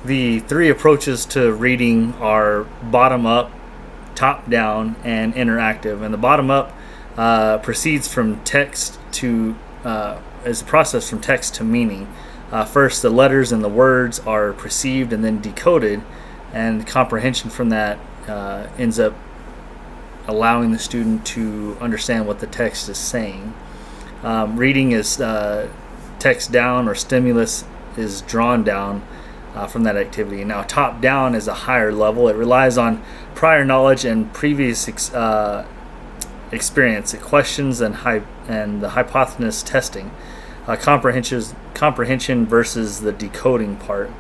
The three approaches to reading are bottom up, top down, and interactive. And the bottom up proceeds from text to is a process from text to meaning. First, the letters and the words are perceived and then decoded, and comprehension from that ends up allowing the student to understand what the text is saying. Reading is text down, or stimulus is drawn down from that activity. Now, top down is a higher level. It relies on prior knowledge and previous experience. It questions and the hypothesis testing. Comprehension versus the decoding part.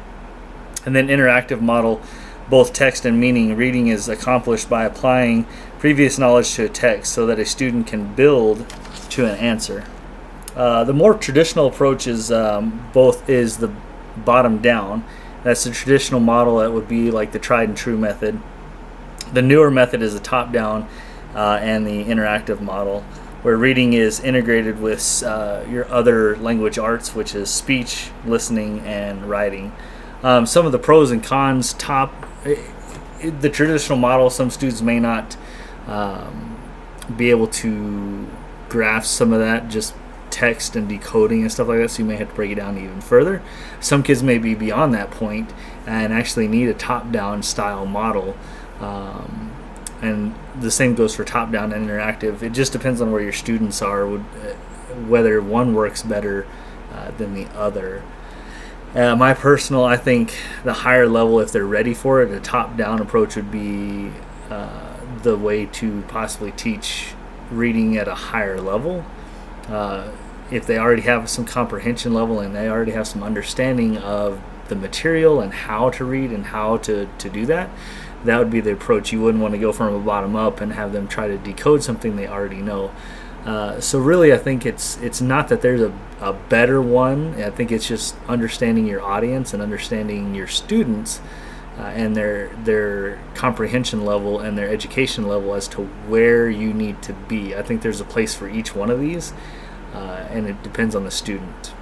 And then interactive model, both text and meaning. Reading is accomplished by applying previous knowledge to a text so that a student can build to an answer. The more traditional approach is the bottom down. That's the traditional model. That would be like the tried and true method. The newer method is the top down and the interactive model, where reading is integrated with your other language arts, which is speech, listening, and writing. Some of the pros and cons. The traditional model, some students may not be able to grasp some of that, just text and decoding and stuff like that, so you may have to break it down even further. Some kids may be beyond that point and actually need a top-down style model. And the same goes for top-down and interactive. It just depends on where your students are, whether one works better than the other. I think the higher level, if they're ready for it, a top-down approach would be the way to possibly teach reading at a higher level. If they already have some comprehension level and they already have some understanding of the material and how to read and how to do that, that would be the approach. You wouldn't want to go from a bottom up and have them try to decode something they already know. So really, I think it's not that there's a better one. I think it's just understanding your audience and understanding your students and their comprehension level and their education level as to where you need to be. I think there's a place for each one of these, and it depends on the student.